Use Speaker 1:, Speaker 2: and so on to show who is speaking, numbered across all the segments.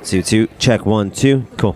Speaker 1: 2-2, check 1-2, cool.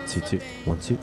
Speaker 1: Two, two, 1, 2.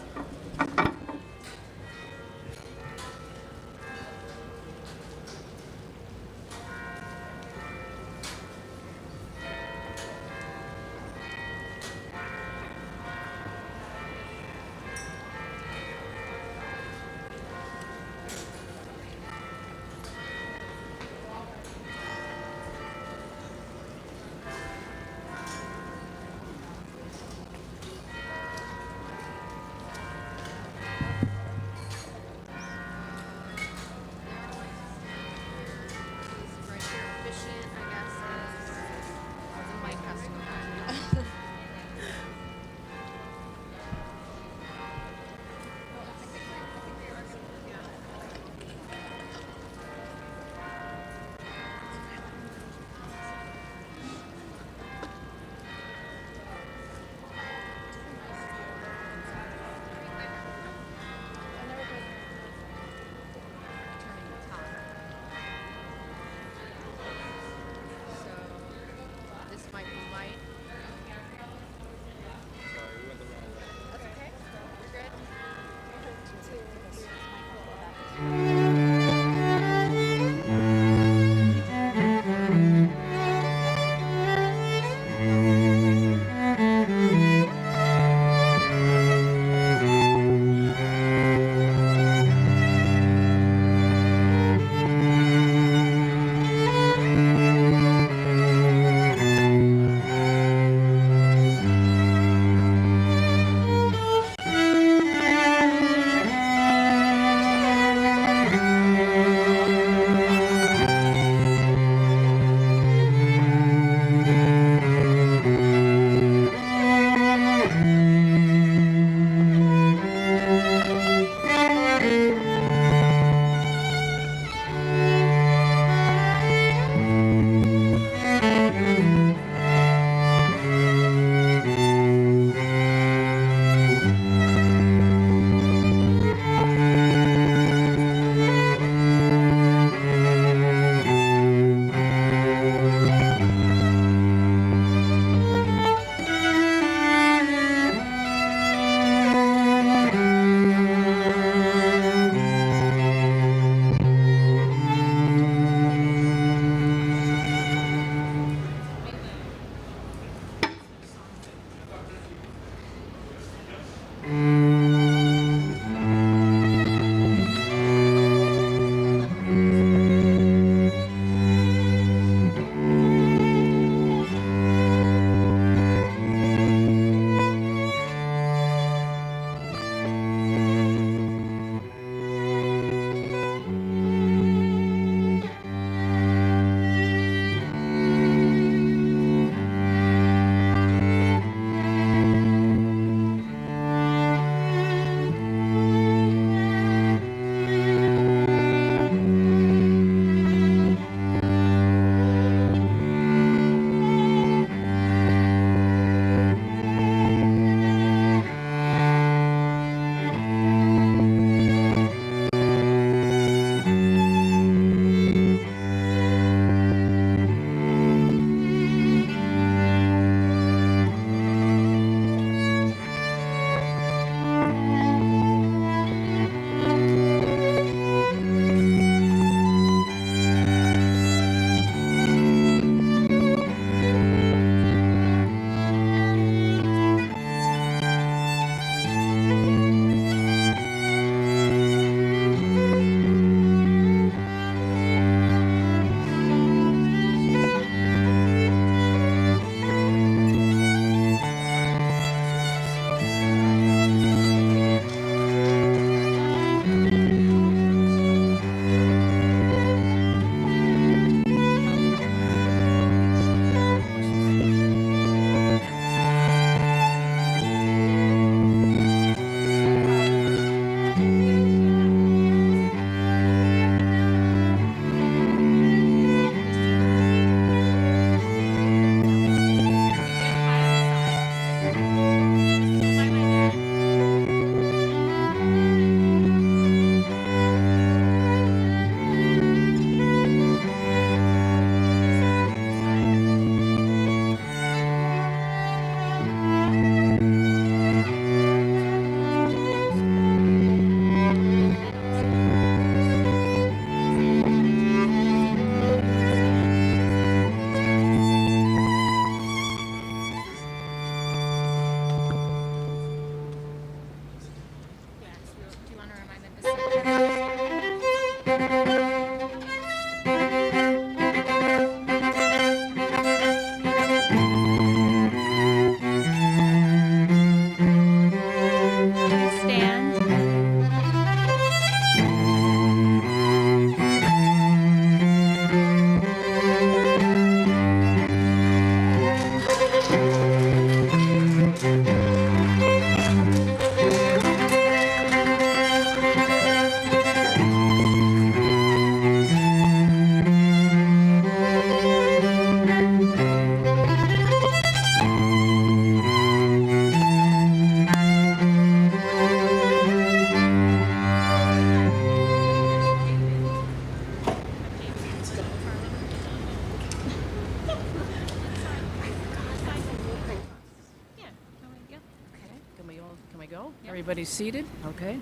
Speaker 2: Everybody seated? Okay.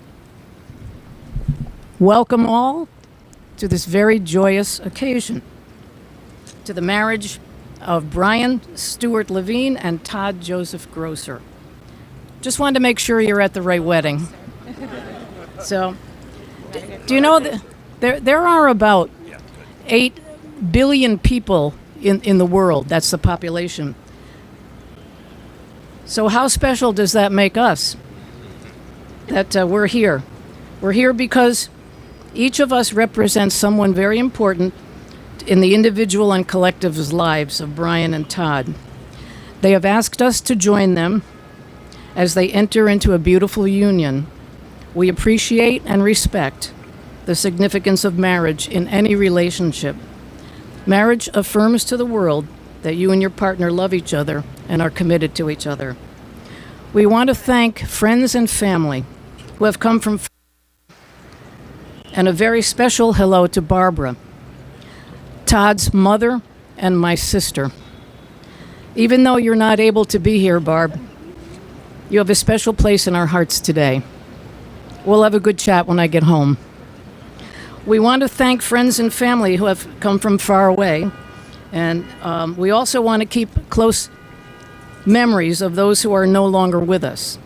Speaker 2: Welcome all to this very joyous occasion, to the marriage of Brian Stewart Levine and Todd Joseph Grosser. Just wanted to make sure you're at the right wedding. So, do you know that there are about 8 billion people in the world? That's the population. So how special does that make us? That we're here. We're here because each of us represents someone very important in the individual and collective lives of Brian and Todd. They have asked us to join them as they enter into a beautiful union. We appreciate and respect the significance of marriage in any relationship. Marriage affirms to the world that you and your partner love each other and are committed to each other. We want to thank friends and family who have come from, and a very special hello to Barbara, Todd's mother and my sister. Even though you're not able to be here, Barb, you have a special place in our hearts today. We'll have a good chat when I get home. We want to thank friends and family who have come from far away, and we also want to keep close memories of those who are no longer with us,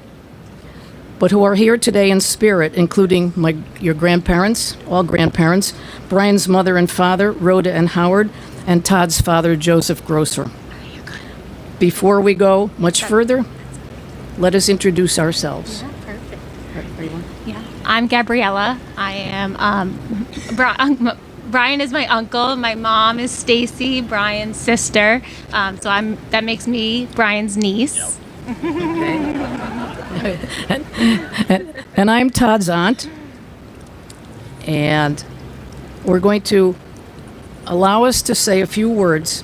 Speaker 2: but who are here today in spirit, including your grandparents, all grandparents, Brian's mother and father, Rhoda and Howard, and Todd's father, Joseph Grosser. Before we go much further, let us introduce ourselves.
Speaker 3: Yeah, perfect. Yeah, I'm Gabriella. I am, Brian is my uncle. My mom is Stacy, Brian's sister. So that makes me Brian's niece.
Speaker 2: And I'm Todd's aunt. And we're going to allow us to say a few words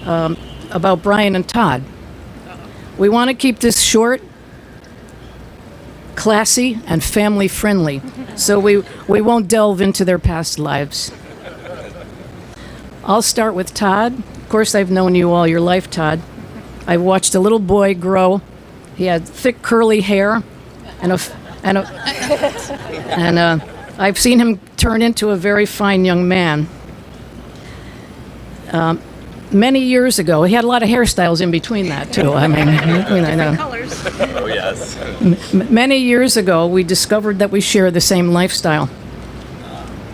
Speaker 2: about Brian and Todd. We want to keep this short, classy, and family friendly, so we won't delve into their past lives. I'll start with Todd. Of course, I've known you all your life, Todd. I've watched a little boy grow. He had thick curly hair, and I've seen him turn into a very fine young man. Many years ago, he had a lot of hairstyles in between that too. I mean, I know.
Speaker 3: Colors.
Speaker 4: Oh, yes.
Speaker 2: Many years ago, we discovered that we share the same lifestyle,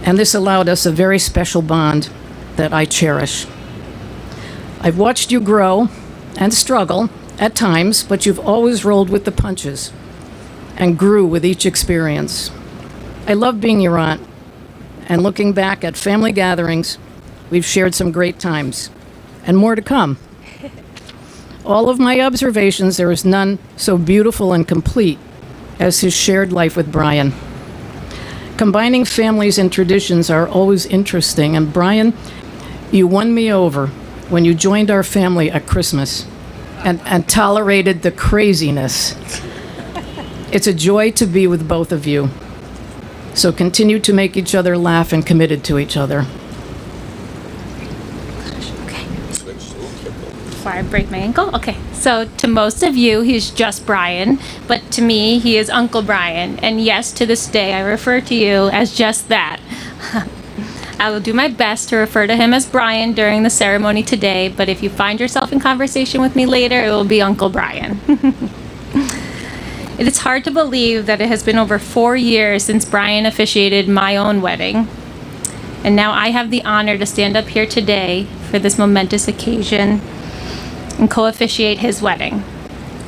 Speaker 2: and this allowed us a very special bond that I cherish. I've watched you grow and struggle at times, but you've always rolled with the punches and grew with each experience. I love being your aunt, and looking back at family gatherings, we've shared some great times, and more to come. All of my observations, there is none so beautiful and complete as his shared life with Brian. Combining families and traditions are always interesting, and Brian, you won me over when you joined our family at Christmas and tolerated the craziness. It's a joy to be with both of you. So continue to make each other laugh and committed to each other.
Speaker 3: Okay. Before I break my ankle? Okay. So to most of you, he's just Brian, but to me, he is Uncle Brian. And yes, to this day, I refer to you as just that. I will do my best to refer to him as Brian during the ceremony today, but if you find yourself in conversation with me later, it will be Uncle Brian. It is hard to believe that it has been over 4 years since Brian officiated my own wedding. And now I have the honor to stand up here today for this momentous occasion and co-officiate his wedding.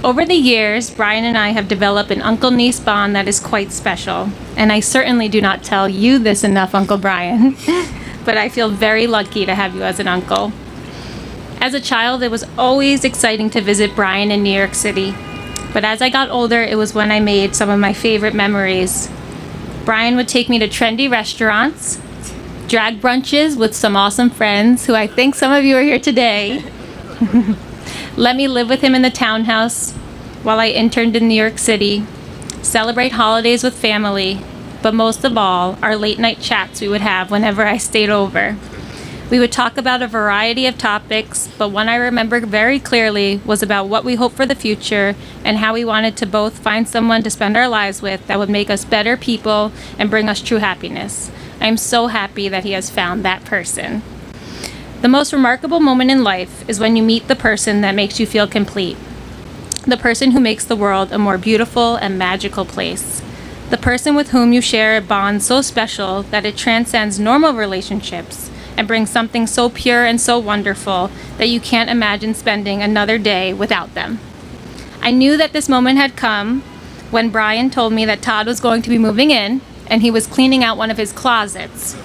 Speaker 3: Over the years, Brian and I have developed an uncle-niece bond that is quite special. And I certainly do not tell you this enough, Uncle Brian, but I feel very lucky to have you as an uncle. As a child, it was always exciting to visit Brian in New York City. But as I got older, it was when I made some of my favorite memories. Brian would take me to trendy restaurants, drag brunches with some awesome friends, who I think some of you are here today. Let me live with him in the townhouse while I interned in New York City, celebrate holidays with family, but most of all, our late night chats we would have whenever I stayed over. We would talk about a variety of topics, but one I remember very clearly was about what we hope for the future and how we wanted to both find someone to spend our lives with that would make us better people and bring us true happiness. I am so happy that he has found that person. The most remarkable moment in life is when you meet the person that makes you feel complete. The person who makes the world a more beautiful and magical place. The person with whom you share a bond so special that it transcends normal relationships and brings something so pure and so wonderful that you can't imagine spending another day without them. I knew that this moment had come when Brian told me that Todd was going to be moving in and he was cleaning out one of his closets.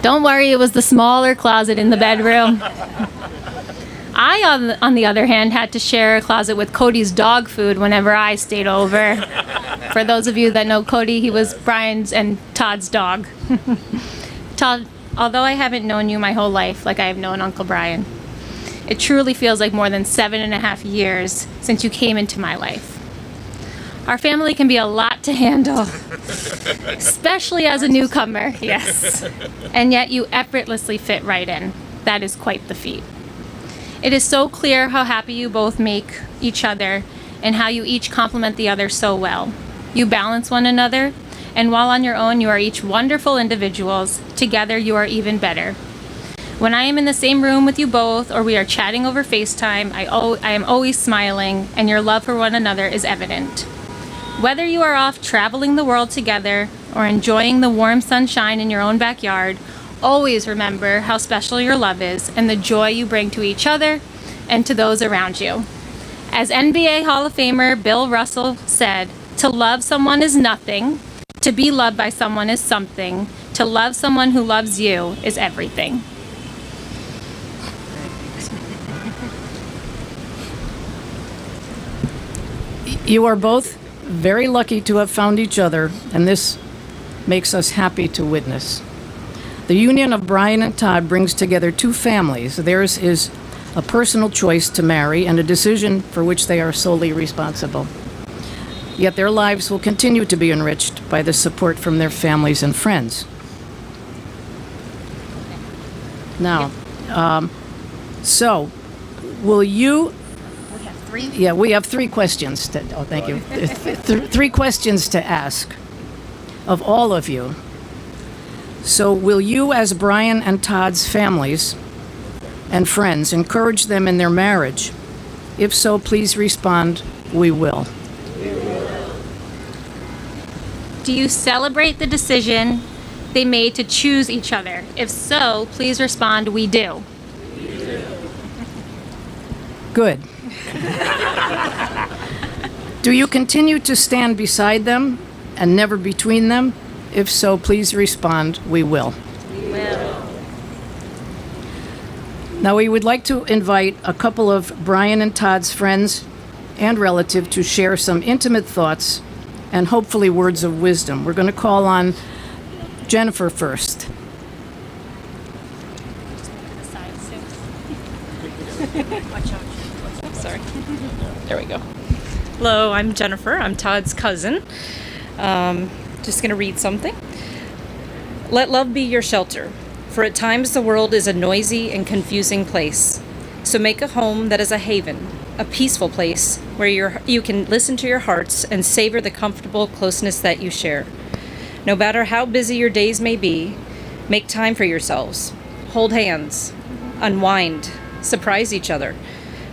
Speaker 3: Don't worry, it was the smaller closet in the bedroom. I, on the other hand, had to share a closet with Cody's dog food whenever I stayed over. For those of you that know Cody, he was Brian's and Todd's dog. Todd, although I haven't known you my whole life like I have known Uncle Brian, it truly feels like more than 7.5 years since you came into my life. Our family can be a lot to handle, especially as a newcomer, yes. And yet you effortlessly fit right in. That is quite the feat. It is so clear how happy you both make each other and how you each complement the other so well. You balance one another, and while on your own you are each wonderful individuals, together you are even better. When I am in the same room with you both or we are chatting over FaceTime, I am always smiling and your love for one another is evident. Whether you are off traveling the world together or enjoying the warm sunshine in your own backyard, always remember how special your love is and the joy you bring to each other and to those around you. As NBA Hall of Famer Bill Russell said, to love someone is nothing, to be loved by someone is something, to love someone who loves you is everything.
Speaker 2: You are both very lucky to have found each other, and this makes us happy to witness. The union of Brian and Todd brings together two families. Theirs is a personal choice to marry and a decision for which they are solely responsible. Yet their lives will continue to be enriched by the support from their families and friends. Now, so will you... Yeah, we have 3 questions. Thank you. 3 questions to ask of all of you. So will you, as Brian and Todd's families and friends, encourage them in their marriage? If so, please respond, we will.
Speaker 3: Do you celebrate the decision they made to choose each other? If so, please respond, we do.
Speaker 2: Good. Do you continue to stand beside them and never between them? If so, please respond, we will.
Speaker 3: We will.
Speaker 2: Now, we would like to invite a couple of Brian and Todd's friends and relatives to share some intimate thoughts and hopefully words of wisdom. We're going to call on Jennifer first.
Speaker 4: Sorry. There we go. Hello, I'm Jennifer. I'm Todd's cousin. Just going to read something. Let love be your shelter, for at times the world is a noisy and confusing place. So make a home that is a haven, a peaceful place where you can listen to your hearts and savor the comfortable closeness that you share. No matter how busy your days may be, make time for yourselves. Hold hands, unwind, surprise each other.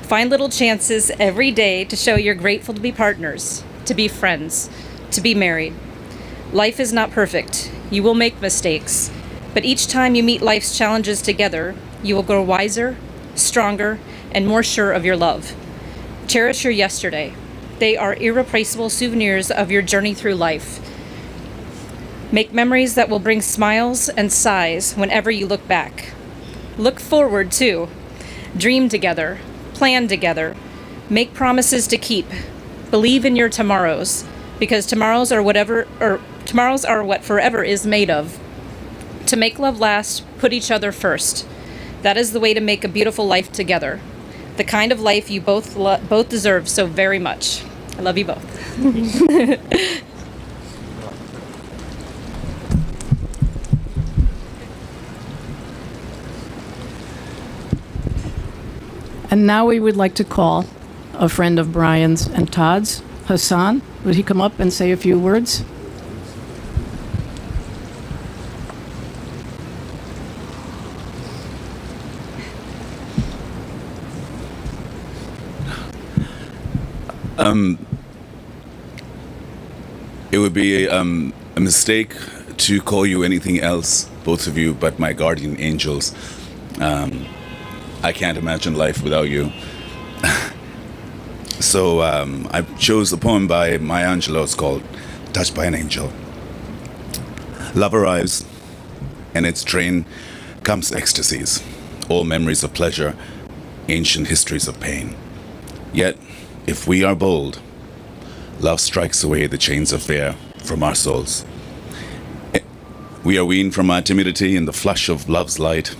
Speaker 4: Find little chances every day to show you're grateful to be partners, to be friends, to be married. Life is not perfect. You will make mistakes. But each time you meet life's challenges together, you will grow wiser, stronger, and more sure of your love. Cherish your yesterday. They are irreplaceable souvenirs of your journey through life. Make memories that will bring smiles and sighs whenever you look back. Look forward, too. Dream together. Plan together. Make promises to keep. Believe in your tomorrows, because tomorrows are what forever is made of. To make love last, put each other first. That is the way to make a beautiful life together. The kind of life you both deserve so very much. I love you both.
Speaker 2: And now we would like to call a friend of Brian's and Todd's, Hassan. Would he come up and say a few words?
Speaker 5: It would be a mistake to call you anything else, both of you, but my guardian angels. I can't imagine life without you. So I chose a poem by Maya Angelou. It's called Touched by an Angel. Love arrives, and its train comes ecstasies, all memories of pleasure, ancient histories of pain. Yet, if we are bold, love strikes away the chains of fear from our souls. We are weaned from our timidity in the flush of love's light.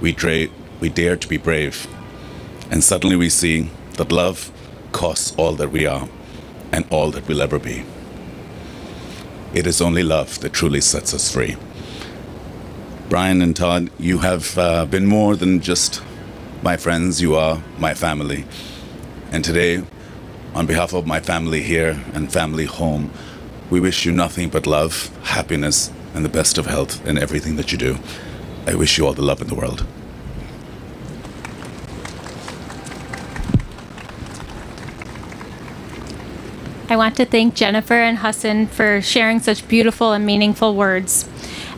Speaker 5: We dare to be brave, and suddenly we see that love costs all that we are and all that we'll ever be. It is only love that truly sets us free. Brian and Todd, you have been more than just my friends. You are my family. And today, on behalf of my family here and family home, we wish you nothing but love, happiness, and the best of health in everything that you do. I wish you all the love in the world.
Speaker 3: I want to thank Jennifer and Hassan for sharing such beautiful and meaningful words.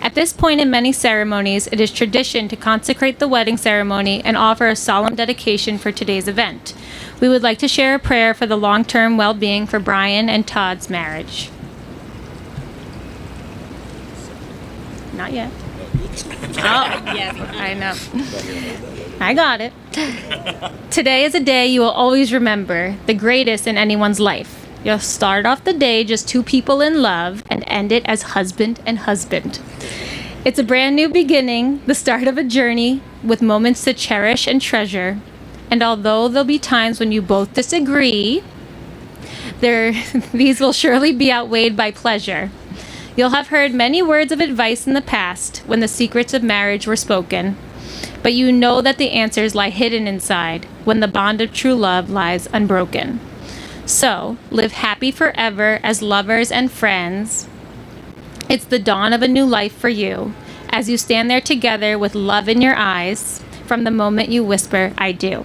Speaker 3: At this point in many ceremonies, it is tradition to consecrate the wedding ceremony and offer a solemn dedication for today's event. We would like to share a prayer for the long-term well-being for Brian and Todd's marriage. Not yet. Oh, yes, I know. I got it. Today is a day you will always remember, the greatest in anyone's life. You'll start off the day just two people in love and end it as husband and husband. It's a brand new beginning, the start of a journey with moments to cherish and treasure. And although there'll be times when you both disagree, these will surely be outweighed by pleasure. You'll have heard many words of advice in the past when the secrets of marriage were spoken, but you know that the answers lie hidden inside when the bond of true love lies unbroken. So, live happy forever as lovers and friends. It's the dawn of a new life for you as you stand there together with love in your eyes from the moment you whisper, I do.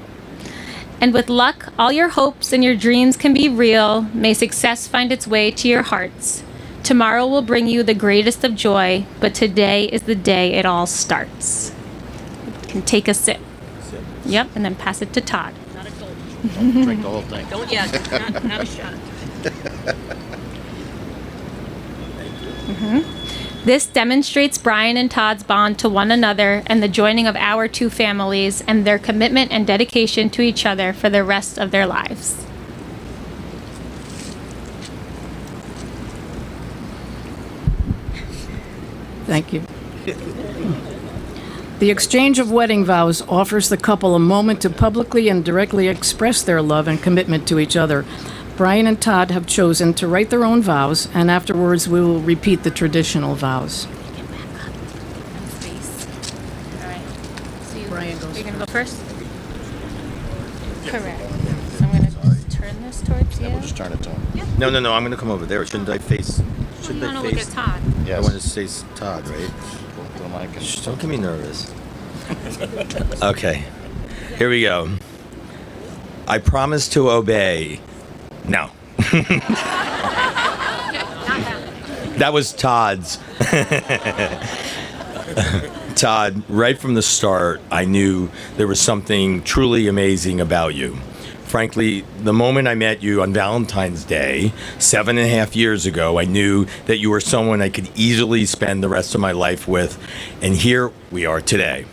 Speaker 3: And with luck, all your hopes and your dreams can be real. May success find its way to your hearts. Tomorrow will bring you the greatest of joy, but today is the day it all starts. You can take a sip. Yep, and then pass it to Todd.
Speaker 6: Not a cold. Don't drink the whole thing.
Speaker 2: Don't yet. Not a shot.
Speaker 3: This demonstrates Brian and Todd's bond to one another and the joining of our two families and their commitment and dedication to each other for the rest of their lives.
Speaker 2: Thank you. The exchange of wedding vows offers the couple a moment to publicly and directly express their love and commitment to each other. Brian and Todd have chosen to write their own vows, and afterwards we will repeat the traditional vows.
Speaker 3: Get back up. Space. All right. So
Speaker 2: Brian goes
Speaker 3: you're going to go first? Correct. So I'm going to turn this towards you.
Speaker 6: We'll just turn it to him.
Speaker 7: No, I'm going to come over there. Shouldn't I face? Shouldn't
Speaker 3: You
Speaker 7: I
Speaker 3: want to look
Speaker 7: face?
Speaker 3: at Todd.
Speaker 6: Yes.
Speaker 7: I want to say Todd, right?
Speaker 6: To the mic and
Speaker 7: Shh, don't get me nervous. Okay, here we go. I promise to obey. No. That was Todd's. Todd, right from the start, I knew there was something truly amazing about you. Frankly, the moment I met you on Valentine's Day, 7.5 years ago, I knew that you were someone I could easily spend the rest of my life with, and here we are today.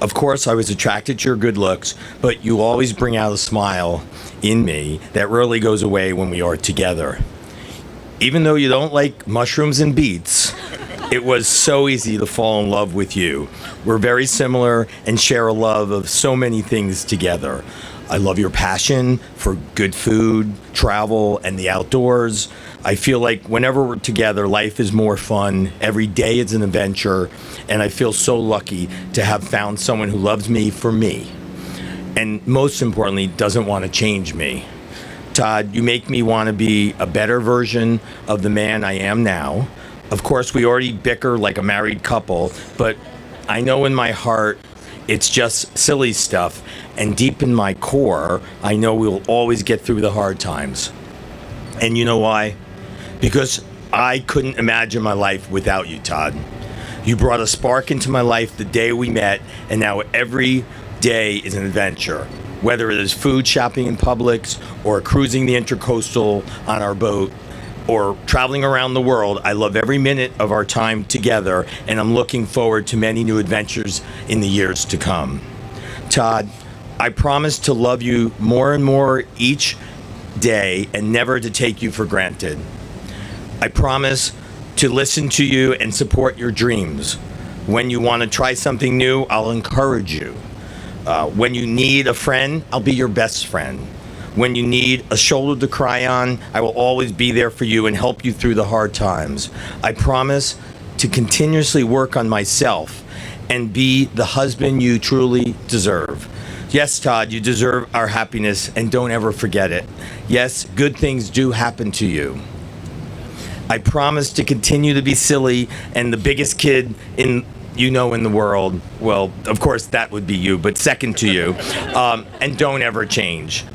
Speaker 7: Of course, I was attracted to your good looks, but you always bring out a smile in me that rarely goes away when we are together. Even though you don't like mushrooms and beets, it was so easy to fall in love with you. We're very similar and share a love of so many things together. I love your passion for good food, travel, and the outdoors. I feel like whenever we're together, life is more fun. Every day is an adventure, and I feel so lucky to have found someone who loves me for me. and most importantly, doesn't want to change me. Todd, you make me want to be a better version of the man I am now. Of course, we already bicker like a married couple, but I know in my heart it's just silly stuff, and deep in my core, I know we'll always get through the hard times. And you know why? Because I couldn't imagine my life without you, Todd. You brought a spark into my life the day we met, and now every day is an adventure. Whether it is food shopping in Publix, or cruising the Intercoastal on our boat, or traveling around the world, I love every minute of our time together, and I'm looking forward to many new adventures in the years to come. Todd, I promise to love you more and more each day and never to take you for granted. I promise to listen to you and support your dreams. When you want to try something new, I'll encourage you. When you need a friend, I'll be your best friend. When you need a shoulder to cry on, I will always be there for you and help you through the hard times. I promise to continuously work on myself and be the husband you truly deserve. Yes, Todd, you deserve our happiness, and don't ever forget it. Yes, good things do happen to you. I promise to continue to be silly and the biggest kid in the world. Well, of course, that would be you, but second to you. And don't ever change.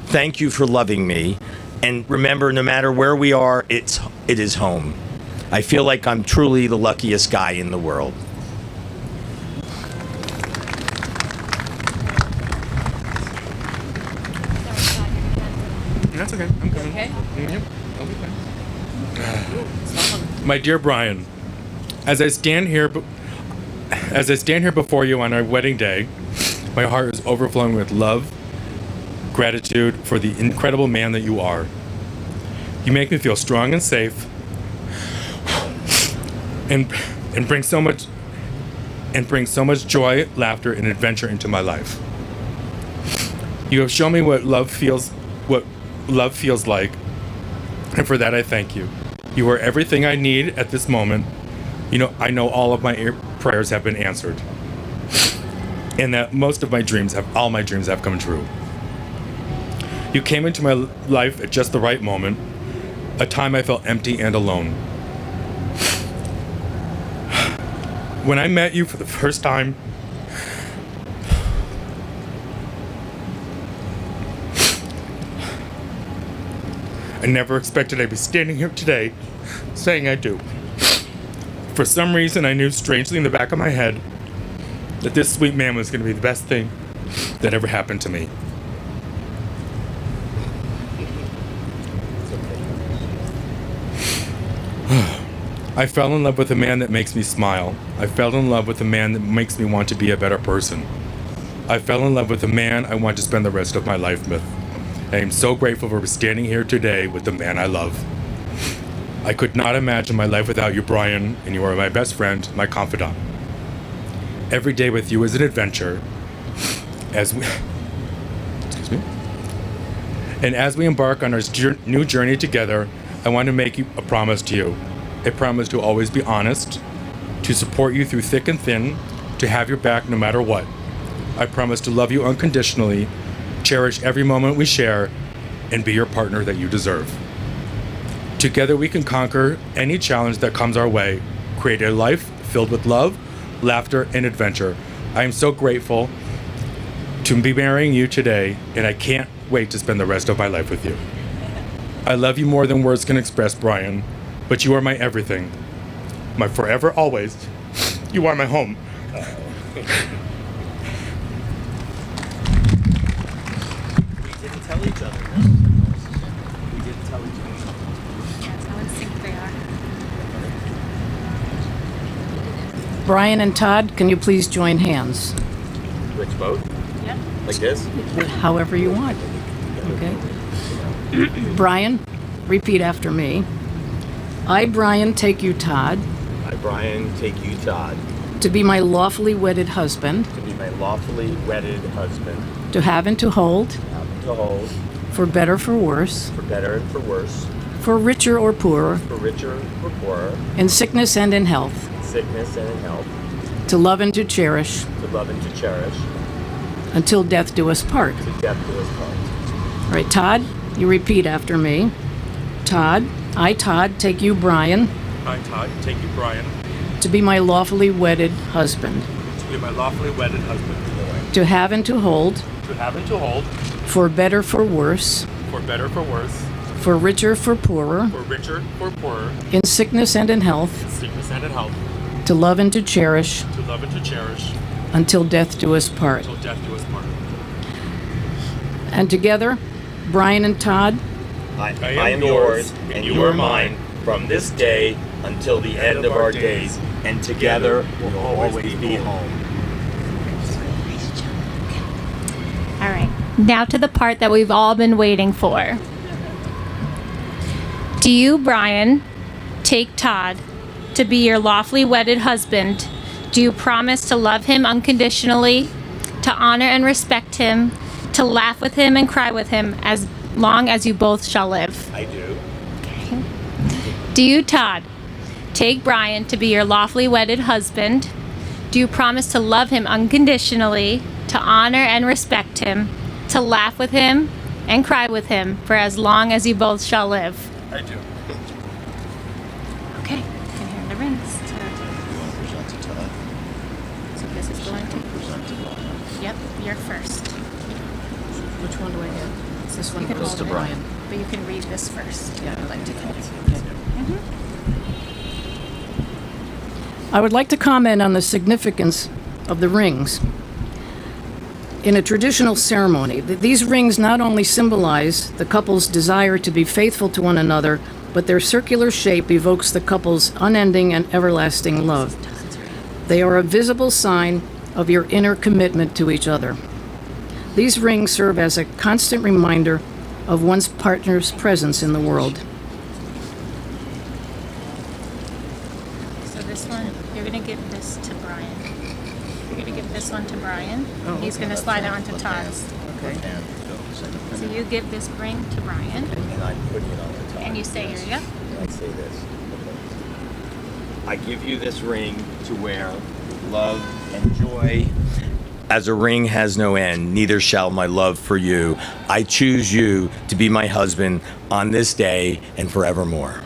Speaker 7: Thank you for loving me. And remember, no matter where we are, it is home. I feel like I'm truly the luckiest guy in the world.
Speaker 8: That's okay. I'm coming.
Speaker 4: Okay.
Speaker 8: Yep. I'll be fine. My dear Brian, as I stand here before you on our wedding day, my heart is overflowing with love, gratitude for the incredible man that you are. You make me feel strong and safe, and bring so much joy, laughter, and adventure into my life. You have shown me what love feels like, and for that I thank you. You are everything I need at this moment. I know all of my prayers have been answered, and that all my dreams have come true. You came into my life at just the right moment, a time I felt empty and alone. When I met you for the first time, I never expected I'd be standing here today saying I do. For some reason, I knew strangely in the back of my head that this sweet man was going to be the best thing that ever happened to me. I fell in love with a man that makes me smile. I fell in love with a man that makes me want to be a better person. I fell in love with a man I want to spend the rest of my life with. I am so grateful for standing here today with the man I love. I could not imagine my life without you, Brian, and you are my best friend, my confidant. Every day with you is an adventure. As we embark on our new journey together, I want to make you a promise to you. A promise to always be honest, to support you through thick and thin, to have your back no matter what. I promise to love you unconditionally, cherish every moment we share, and be your partner that you deserve. Together we can conquer any challenge that comes our way, create a life filled with love, laughter, and adventure. I am so grateful to be marrying you today, and I can't wait to spend the rest of my life with you. I love you more than words can express, Brian, but you are my everything, my forever, always. You are my home.
Speaker 7: We didn't tell each other. We didn't tell each other.
Speaker 3: That's how in sync they are.
Speaker 2: Brian and Todd, can you please join hands?
Speaker 7: Which both?
Speaker 3: Yep.
Speaker 7: Like this?
Speaker 2: However you want. Okay. Brian, repeat after me. I, Brian, take you, Todd,
Speaker 7: I, Brian, take you, Todd,
Speaker 2: to be my lawfully wedded husband,
Speaker 7: to be my lawfully wedded husband,
Speaker 2: to have and to hold,
Speaker 7: to hold,
Speaker 2: for better, for worse,
Speaker 7: for better and for worse,
Speaker 2: for richer or poorer,
Speaker 7: for richer or poorer,
Speaker 2: in sickness and in health,
Speaker 7: sickness and in health,
Speaker 2: to love and to cherish,
Speaker 7: to love and to cherish,
Speaker 2: until death do us part. All right, Todd, you repeat after me. Todd, I, Todd, take you, Brian,
Speaker 8: I, Todd, take you, Brian,
Speaker 2: to be my lawfully wedded husband,
Speaker 8: to be my lawfully wedded husband,
Speaker 2: to have and to hold,
Speaker 8: to have and to hold,
Speaker 2: for better, for worse,
Speaker 8: for better, for worse,
Speaker 2: for richer, for poorer,
Speaker 8: for richer, for poorer,
Speaker 2: in sickness and in health,
Speaker 8: in sickness and in health,
Speaker 2: to love and to cherish,
Speaker 8: to love and to cherish,
Speaker 2: until death do us part.
Speaker 8: till death do us part.
Speaker 2: And together, Brian and Todd,
Speaker 7: I am yours, and you are mine, from this day until the end of our days, and together we'll always be home.
Speaker 3: All right. Now to the part that we've all been waiting for. Do you, Brian, take Todd to be your lawfully wedded husband? Do you promise to love him unconditionally, to honor and respect him, to laugh with him and cry with him as long as you both shall live?
Speaker 7: I do.
Speaker 3: Okay. Do you, Todd, take Brian to be your lawfully wedded husband? Do you promise to love him unconditionally, to honor and respect him, to laugh with him and cry with him for as long as you both shall live?
Speaker 8: I do.
Speaker 3: Okay, you can hear the rings.
Speaker 6: You want to present to Todd?
Speaker 3: So this is going to.
Speaker 6: Present to Brian.
Speaker 3: Yep, you're first.
Speaker 2: which one do I get? It's this one
Speaker 3: You can
Speaker 2: goes
Speaker 3: hold
Speaker 2: to
Speaker 3: it,
Speaker 2: Brian.
Speaker 3: but you can read this first.
Speaker 2: Yeah,
Speaker 3: I'd like to.
Speaker 2: I would like to comment on the significance of the rings. In a traditional ceremony, these rings not only symbolize the couple's desire to be faithful to one another, but their circular shape evokes the couple's unending and everlasting love. They are a visible sign of your inner commitment to each other. These rings serve as a constant reminder of one's partner's presence in the world.
Speaker 3: So this one, you're going to give this to Brian. You're going to give this one to Brian. He's going to slide it onto Todd's.
Speaker 2: Okay.
Speaker 6: And go second.
Speaker 3: So you give this ring to Brian,
Speaker 7: And I'm putting it on the top.
Speaker 3: and you say here, yep.
Speaker 7: I say this. I give you this ring to wear with love and joy. As a ring has no end, neither shall my love for you. I choose you to be my husband on this day and forevermore.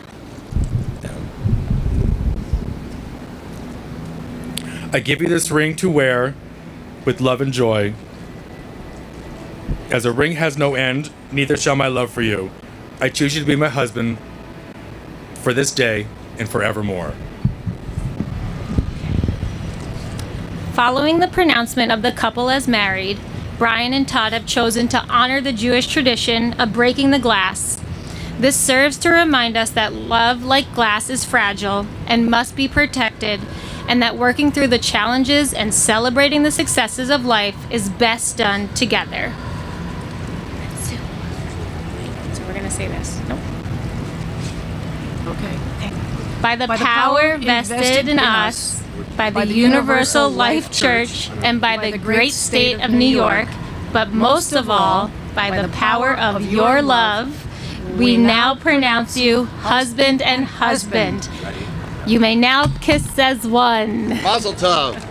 Speaker 8: I give you this ring to wear with love and joy. As a ring has no end, neither shall my love for you. I choose you to be my husband for this day and forevermore.
Speaker 3: Following the pronouncement of the couple as married, Brian and Todd have chosen to honor the Jewish tradition of breaking the glass. This serves to remind us that love, like glass, is fragile and must be protected, and that working through the challenges and celebrating the successes of life is best done together. So we're going to say this. Nope.
Speaker 2: Okay.
Speaker 3: By the power vested in us, by the Universal Life Church, and by the great state of New York, but most of all, by the power of your love, we now pronounce you husband and husband. You may now kiss as one.
Speaker 6: Mazel tov.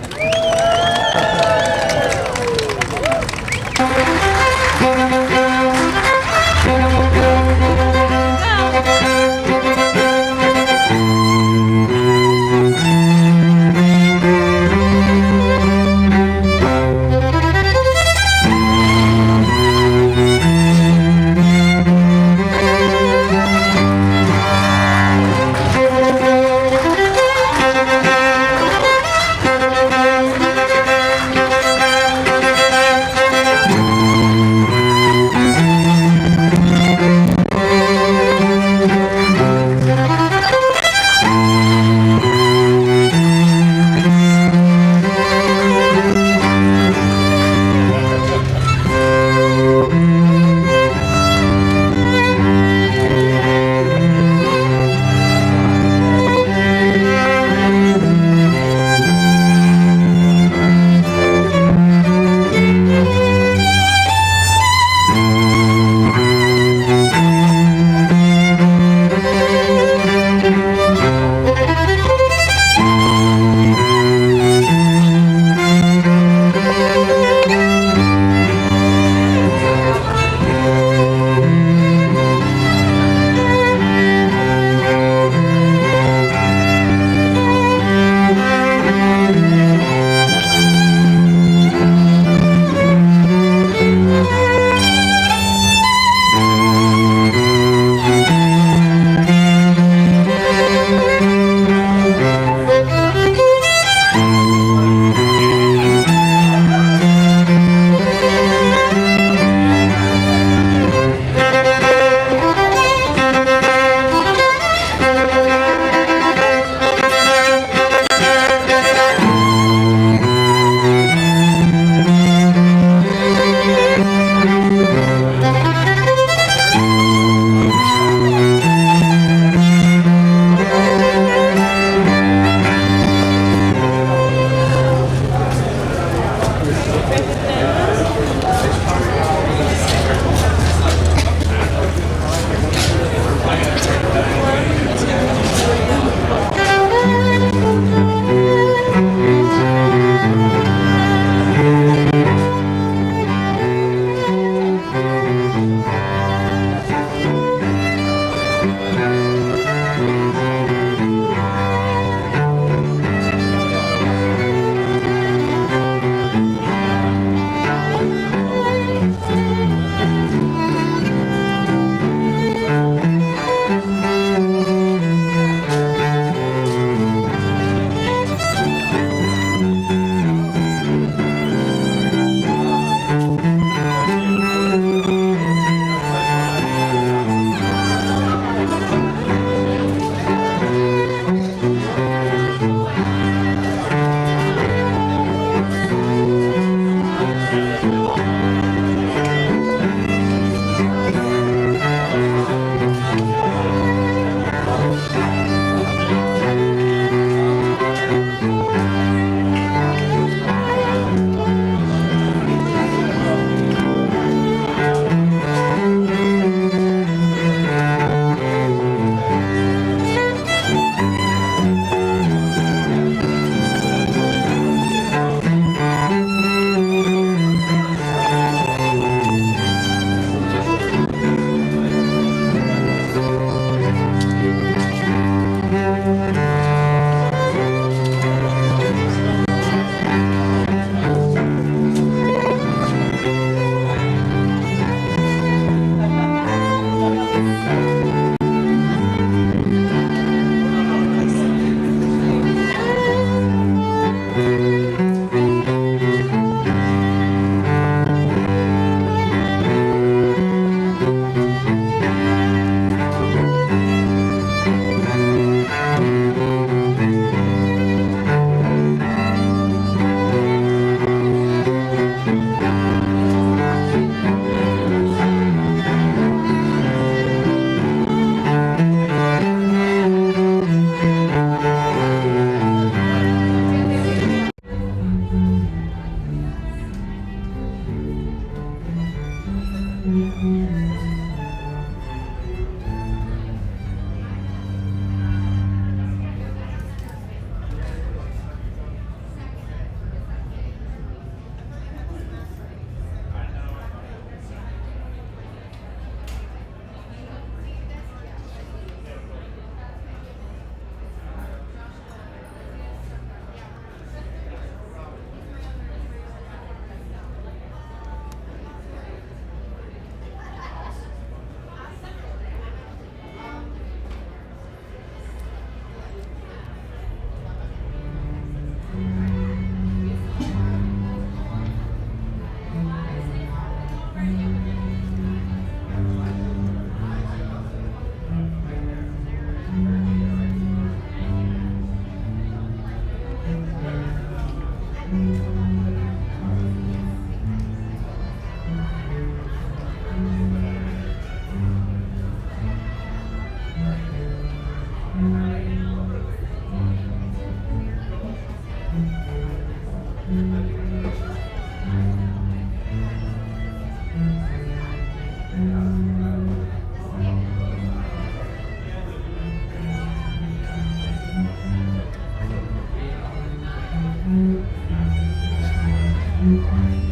Speaker 9: Thank you.